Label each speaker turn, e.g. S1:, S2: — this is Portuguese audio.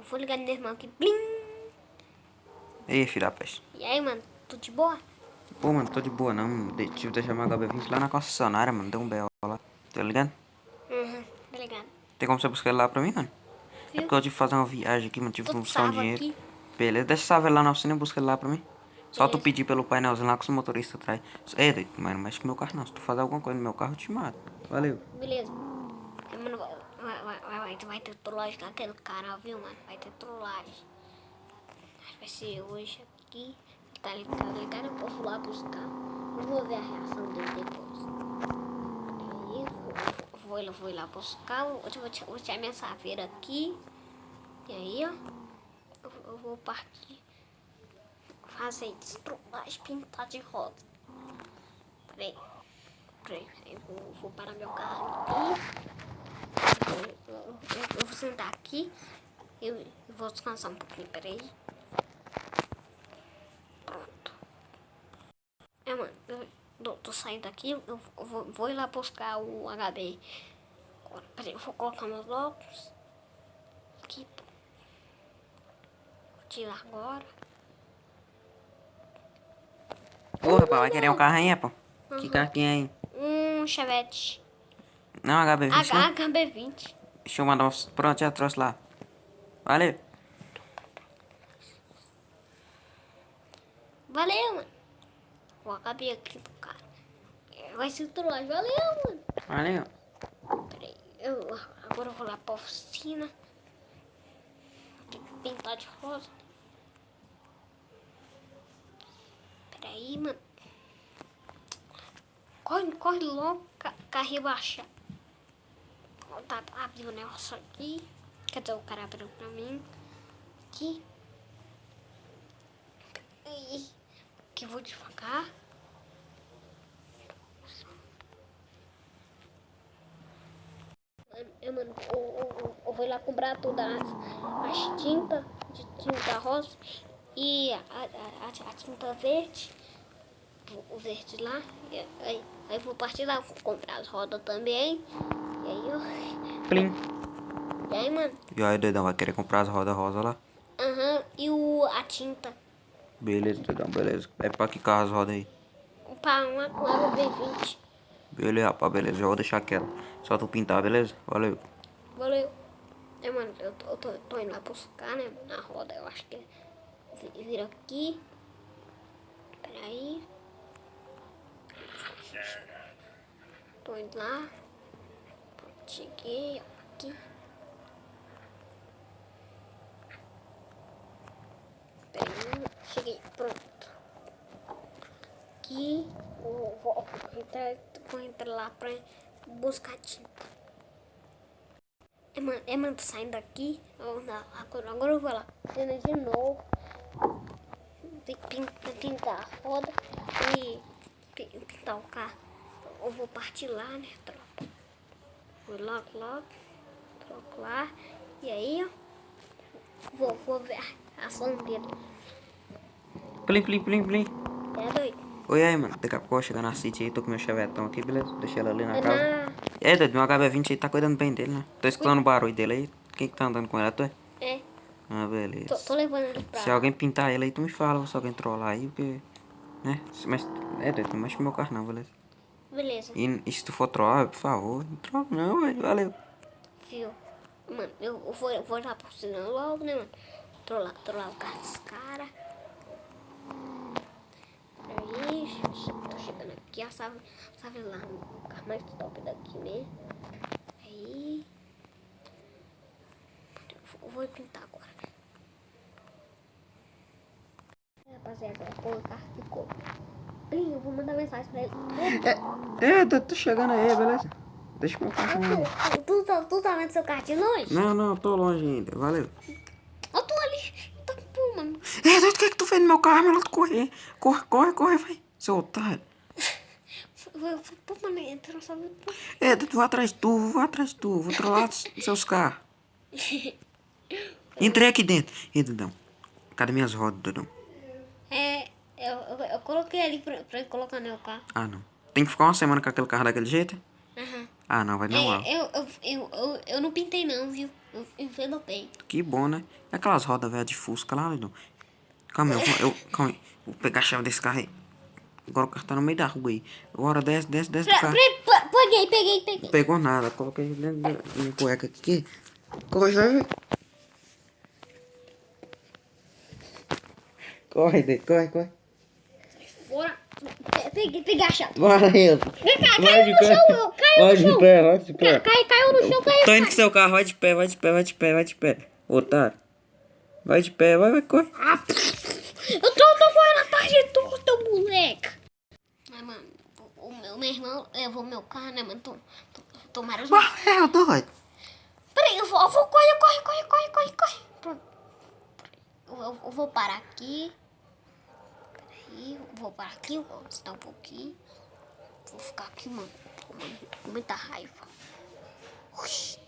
S1: vou ligar no meu irmão aqui. Blim!
S2: E aí, filha da peste?
S1: E aí, mano, tudo de boa?
S2: Pô, mano, tô de boa não. Tive que deixar meu HB20 lá na concessionária, mano. Deu um B.O. lá. Tá ligado?
S1: Tá ligado.
S2: Tem como você buscar ele lá pra mim, mano? É
S1: Viu?
S2: porque eu tive que fazer uma viagem aqui, mano. Tive que
S1: Tô
S2: buscar um
S1: salvo
S2: dinheiro.
S1: aqui.
S2: Beleza, deixa essa lá na oficina e busca ele lá pra mim. Só tu
S1: Beleza.
S2: pedir pelo painelzinho lá que os motoristas traz. Ei, doido, mano, não mexe com meu carro não. Se tu fazer alguma coisa no meu carro, eu te mato. Valeu.
S1: Beleza. Aí, mano, vai ter trollagem com aquele cara, viu, mano? Vai ter trollagem. Acho que vai ser hoje aqui. Tá ligado? Eu posso lá buscar. Eu vou ver a reação dele depois. Aí, vou ir lá buscar. Eu vou tirar minha saveira aqui. E aí, ó. Eu vou partir. Fazer trollagem, pintar de rosa. Peraí. Eu vou parar meu carro aqui. Eu vou sentar aqui. Eu vou descansar um pouquinho, peraí. Pronto. Mano, eu tô saindo aqui. Eu vou ir lá buscar o HB. Peraí, eu vou colocar meus óculos. Aqui. Vou tirar agora.
S2: Ô, rapaz, vai querer um carro aí, pô? Que carro tem aí?
S1: Um Chevette.
S2: Não, HB20 não?
S1: HB20.
S2: Deixa eu mandar uns... Pronto, já trouxe lá. Valeu.
S1: Valeu, mano. O HB aqui pro cara. Vai ser trollagem. Valeu, mano.
S2: Valeu.
S1: Peraí, agora eu vou lá pra oficina. Tem que pintar de rosa. Peraí, mano. Corre logo, carrinho baixar. Tá, abriu o negócio aqui. Quer dizer, o cara abriu pra mim. Aqui. Aí. Aqui eu vou devagar. Mano, eu vou lá comprar todas as tintas, de tinta rosa e a tinta verde, o verde lá. Aí eu vou partir lá, vou comprar as rodas também. E aí, ó.
S2: Plim.
S1: E aí, mano?
S2: E aí, doidão, vai querer comprar as rodas rosa lá?
S1: E a tinta?
S2: Beleza, doidão, beleza. É pra que carro as rodas aí?
S1: Pra uma B20.
S2: Beleza, rapaz, beleza. Já vou deixar aquela. Só tu pintar, beleza? Valeu.
S1: Valeu. Mano, eu tô indo lá buscar, né? Na roda, eu acho que vira aqui. Peraí. Tô indo lá. Pronto, cheguei aqui. Peraí, cheguei, pronto. Aqui, vou entrar lá pra buscar tinta. Mano, tô saindo daqui. Agora eu vou lá. De novo. Pintar a roda e pintar o carro. Eu vou partir lá, né, tropa? Vou logo, troco lá. E aí, ó, vou ver a ação dele.
S2: Plim, plim, plim, plim.
S1: É doido?
S2: Oi aí, mano. Daqui a pouco eu vou chegar na City aí, tô com meu chevetão aqui, beleza? Deixei ela ali na
S1: É
S2: casa.
S1: na...
S2: É, doido, meu HB20 aí tá cuidando bem dele, né? Tô escutando o barulho dele aí. Quem que tá andando com ela, tu é?
S1: É,
S2: Ah, beleza.
S1: tô levando ele pra...
S2: Se alguém pintar ele aí, tu me fala. Se alguém trollar aí, porque... Né? Mas... É, doido, não mexe com meu carro não, beleza?
S1: Beleza.
S2: E se tu for trollar, por favor, não trolla não, velho. Valeu.
S1: Viu? Mano, eu vou lá pro cinema logo, né, mano? Trollar o carro dos caras. Aí, tô chegando aqui, ó, sabe lá, o carro mais top daqui mesmo. Aí, eu vou pintar agora. Rapaziada, o carro ficou. Ih, eu vou mandar mensagem pra ele.
S2: Tô chegando aí, beleza? Deixa meu carro aí.
S1: Tu tá vendo seu carro de longe?
S2: Não, tô longe ainda, valeu.
S1: Eu tô ali. Pô, mano.
S2: Doido, o que é que tu fez no meu carro, meu? Corre, corre, vai. Seu otário.
S1: Pô, mano, entrou só...
S2: Doido, vou atrás de tu, vou trollar seus carros. Entrei aqui dentro. Dudão, cadê minhas rodas, Dudão?
S1: Eu coloquei ali pra colocar no meu carro.
S2: Ah, não. Tem que ficar uma semana com aquele carro daquele jeito?
S1: Aham.
S2: Ah, não, vai não.
S1: Eu não pintei não, viu? Eu envelopei.
S2: Que bom, né? E aquelas rodas velhas de Fusca lá, Lidon? Calma aí, calma aí. Vou pegar a chave desse carro aí. Agora o carro tá no meio da rua aí. Agora desce do carro.
S1: Peguei.
S2: Não pegou nada. Coloquei dentro da minha cueca aqui. Corre, vai ver. Corre, corre.
S1: Fora. Peguei a chave.
S2: Valeu.
S1: Caiu no chão,
S2: Vai de pé.
S1: Caiu no chão, caiu.
S2: Tô indo com seu carro, vai de pé. Otário. Vai de pé, vai, corre.
S1: Eu tô correndo atrás de tudo, moleque. Mas, mano, o meu irmão levou meu carro, né, mano? Tomaram os...
S2: É, doido.
S1: Peraí, eu vou corre. Pronto. Eu vou parar aqui. Peraí, eu vou parar aqui, vou descer um pouquinho. Vou ficar aqui, mano, com muita raiva. Oxi.